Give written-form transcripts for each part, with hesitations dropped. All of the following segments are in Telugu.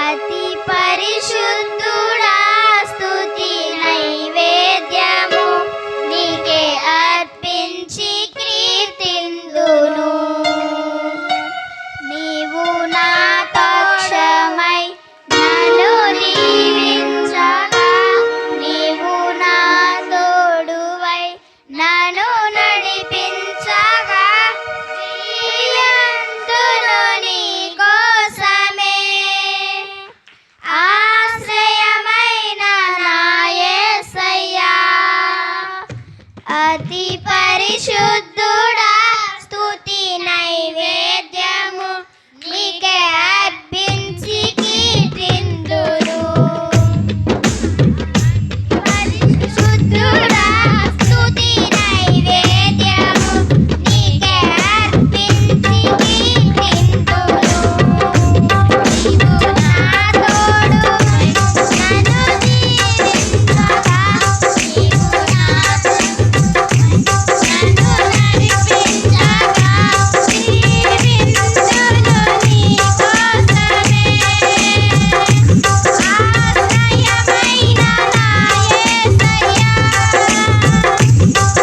అతి పరిశుద్ధుడా స్తుతి నైవేద్యము నీకే అర్పించి కీర్తిందును. నీవు నా పక్షమై నన్ను దీవించగా, నీవు నా తోడువై నన్ను నడిపించగా, జీవింతును నీ కోసమే. ఆశ్రయమైన నా యేసయ్యా, అతి పరిశుద్ధుడా స్తుతి నైవేద్యము నీకే అర్పించి కీర్తిందును. పరిశుద్ధుడా స్తుతి నైవేద్యము నీకే అర్పించి కీర్తిందును. నీవు నా తోడువై నన్ను దీవించగా, నీవు నా నన్ను నడిపించగా, జీవింతును నీ కోసమే. ఆశ్రయమైన నా యేసయ్యా,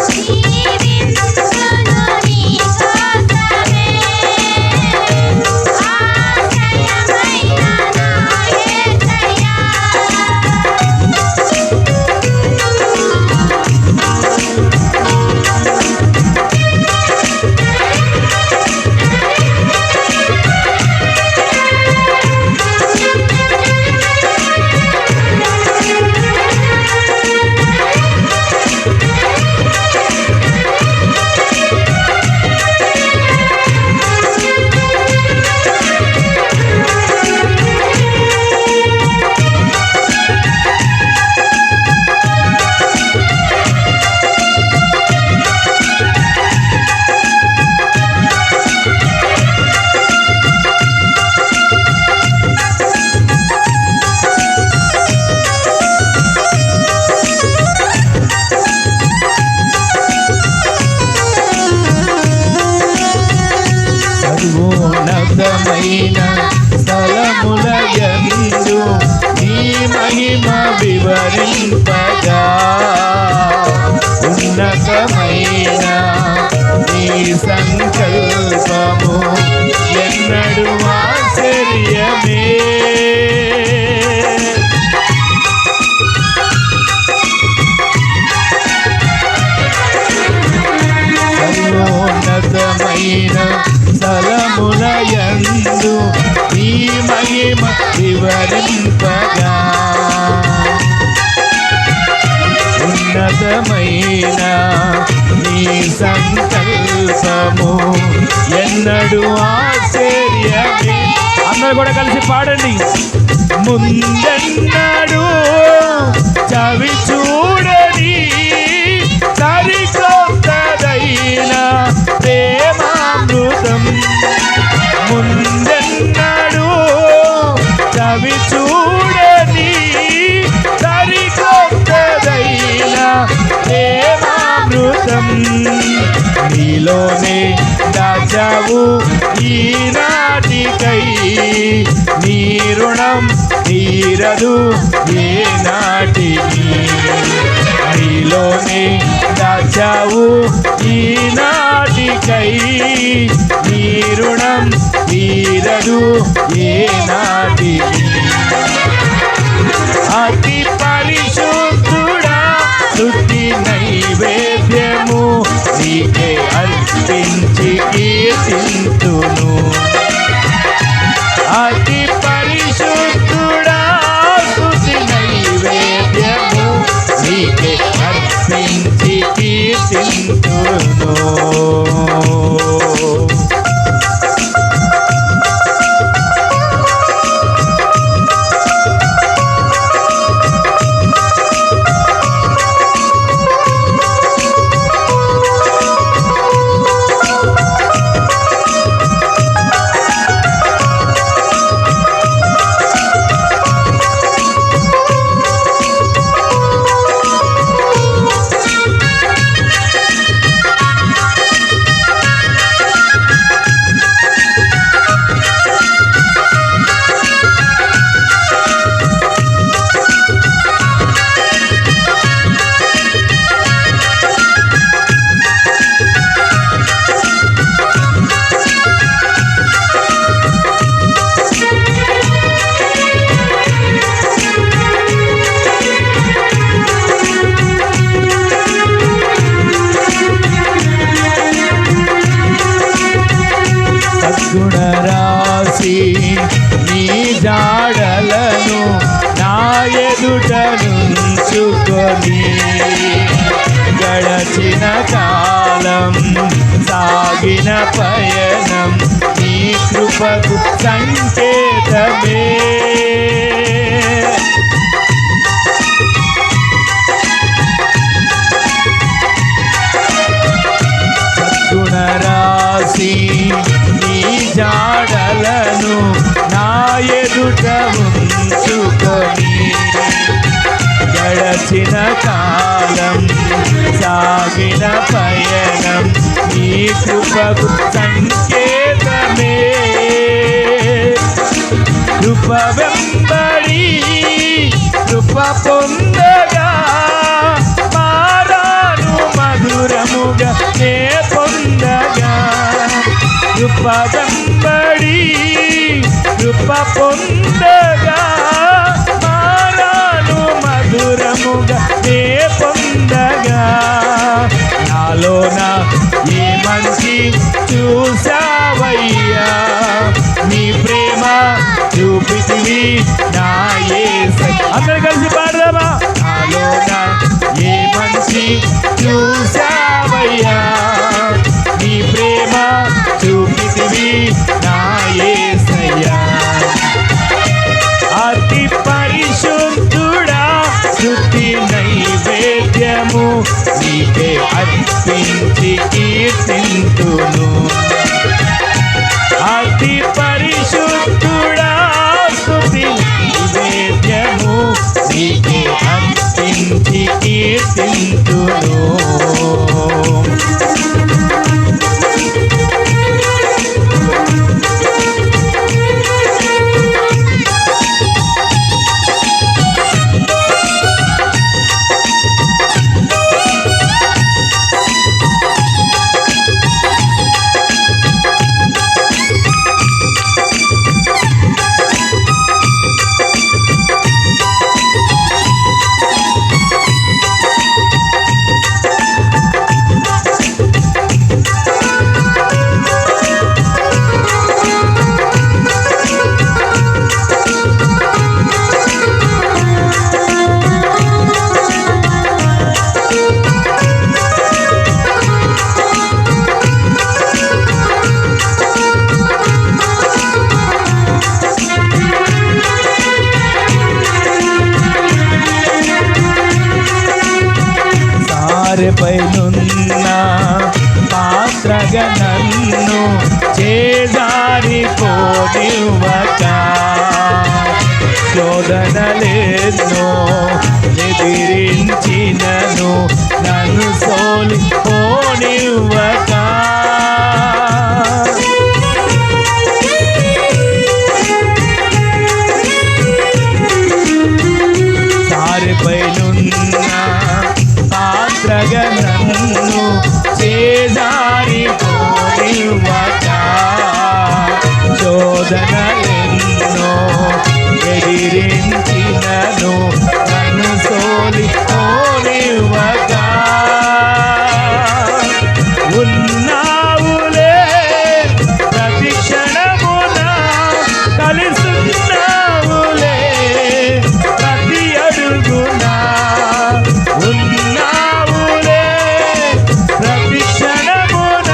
జీవింతును నీ కోసమే. ఆశ్రయమైన నా యేసయ్యా. సర్వోన్నతమైన స్థలములయందు నీ మహిమ వివరింపగా, ఉన్నతమైన నీ సంకల్పము ఎన్నడూ ఆశ్చర్యమే. సర్వోన్నతమైన స్థలములయందు నీ మహిమ వివరింపగా, ఉన్నతమైన నీ సంకల్పము ఎన్నడూ ఆశ్చర్యమే. అందరూ కూడా కలిసి పాడండి. ముందెన్నడూ చవి చూడని సరికొత్తదైన ప్రేమామృతం, ముందెన్నడూ చవి చూడని సరికొత్తదైన ప్రేమామృతం నీలోనే దాచావు ఈనాటికై. నీ రుణం తీరదు ఏ నాటికి. నీలోనే దాచావు ఈనాటికై. నీ రుణం తీరదు ఏ నాటికి. అతి పరిశుద్ధుడా స్తుతి నైవేద్యము నీకే అర్పించి కీర్తింతును. అతి పరిశుద్ధుడా స్తుతి నైవేద్యము నీకే అర్పించి కీర్తింతును. జాడలను నా ఎదుట నుంచుకొని గడచిన కాలం సాగిన పయనం నీ కృపకు సంకేతమే రాసి నీ జాడలను నా ఎదుట ఉంచుకొని గడచిన కాలం సాగిన పయనం నీ కృపకు సంకేతమే కృప వెంబడి కృప పొందగా మారాను మధురముగా నే పొందగా కృప వెంబడి కృప పొందగా మారాను మధురముగా నే పొందగా నాలోన ఏ మంచి చూసావయ్యా నీ ప్రేమ చూపితివి నా యేసయ్యా అందరూ కలిసి పాడదామా నాలోన ఏ మంచి చూసావయ్యా నీ ప్రేమ చూపితివి నా యేసయ్యా అతి పరిశుద్ధుడా స్తుతి నైవేద్యము నీకే అర్పించి కీర్తింతును అతి పరిశుద్ధుడా స్తుతి నైవేద్యము నీకే అర్పించి కీర్తింతును పైనున్న పాత్రగా నన్ను చేజారిపోనివ్వక శోధనలేన్నో ఎదిరించినను నన్ను సోలిపోనివ్వక సారిపైనున్న పాత్రగా నన్ను చేజారిపోనివ్వక శోధనలెన్నో ఎదిరించినను నన్ను సోలిపోనివ్వక ఉన్నావులే ప్రతి క్షణమున కలిసున్నావులే ప్రతి అడుగునా ఉన్నావులే ప్రతి క్షణమున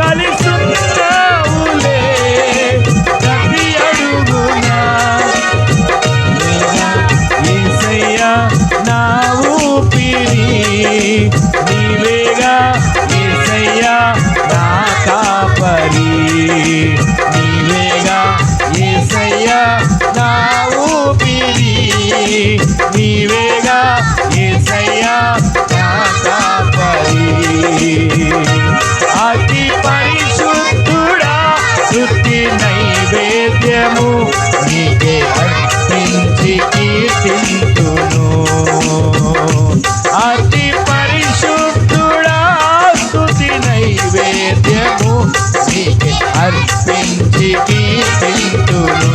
కలిసున్నావులే ప్రతి అడుగునా యేసయ్యా నా ఊపిరి నీవేగా యేసయ్యా నా కాపరి నీవేగా యేసయ్యా నా ఊపిరి నీవేగా యేసయ్యా నా కాపరి అతి పరిశుద్ధుడా స్తుతి నైవేద్యము నీకే అర్పించి కీర్తింతును అతి పరిశుద్ధుడా స్తుతి నైవేద్యము నీకే అర్పించి కీర్తింతును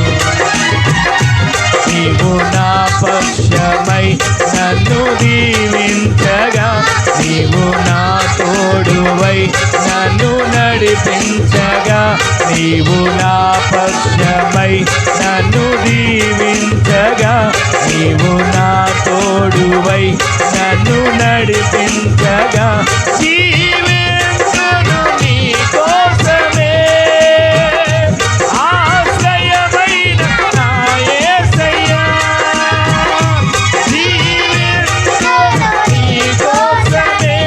నీవు నా పక్షమై నన్ను దీవించగా నీవు నా తోడువై నన్ను నడిపించగా నీవు నా పక్షమై నన్ను నీవు నా తోడువై నన్ను నడిపించగా జీవించును నీ కోసమే ఆశ్రయమైన నా యేసయ్యా జీవించును నీ కోసమే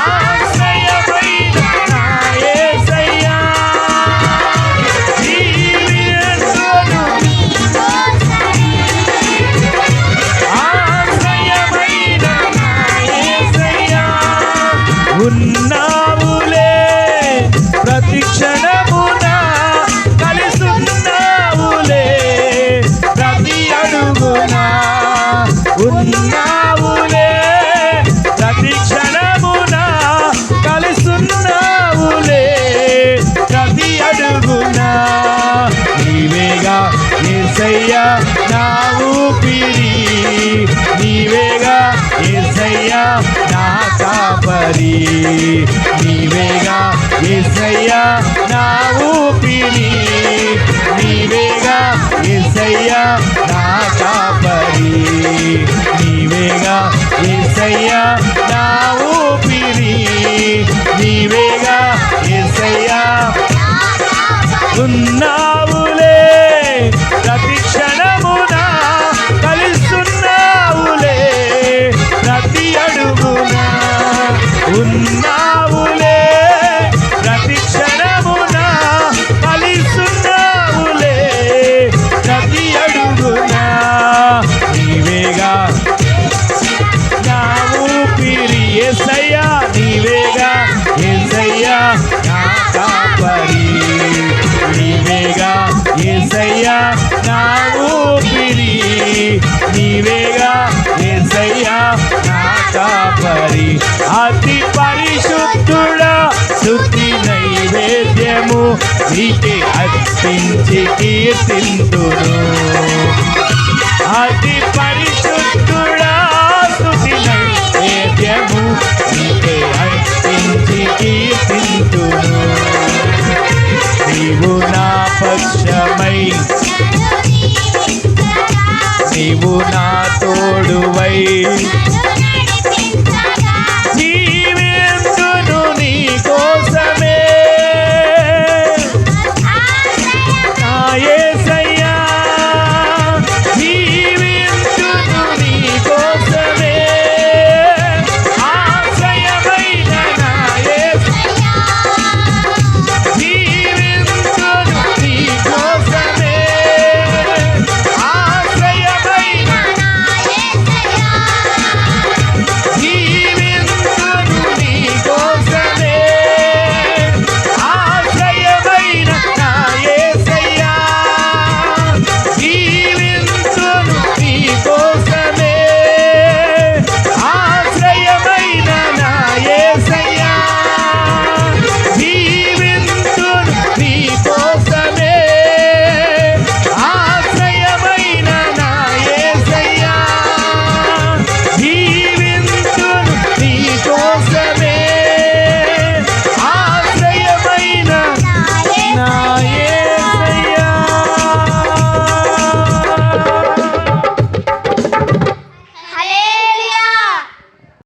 ఆశ్రయమైన నా యేసయ్యా జీవించును ఆశ్రయమైన నా యేసయ్యా ఉన్నావులే ప్రతి క్షణమున కలిసున్నావులే ప్రతి అడుగున ఉన్నావులే ప్రతి క్షణమున కలిసున్నావులే ప్రతి అడుగున నీవేగా యేసయ్యా నా ఊపిరి నీవేగా యేసయ్యా నా కాపరి నీవేగా యేసయ్యా నా ఊపిరి నీవేగా యేసయ్యా నా కాపరి నీవేగా యేసయ్యా నా ఊపిరి నీవేగా యేసయ్యా ఉన్నావులే ప్రతి క్షణమున కలిసున్నావులే ప్రతి అడుగున ఉన్నావులే ప్రతి క్షణమున కలిసున్నావులే ప్రతి అడుగున నీవేగా నా ఊపిరి యేసయ్యా నీవేగా యేసయ్యా నా కాపరి నీవేగా యేసయ్యా నా ఊపిరి నీవేగా యేసయ్యా నా కాపరి అతి పరిశుద్ధుడా స్తుతి నైవేద్యము నీకే అర్పించి కీర్తింతును అతి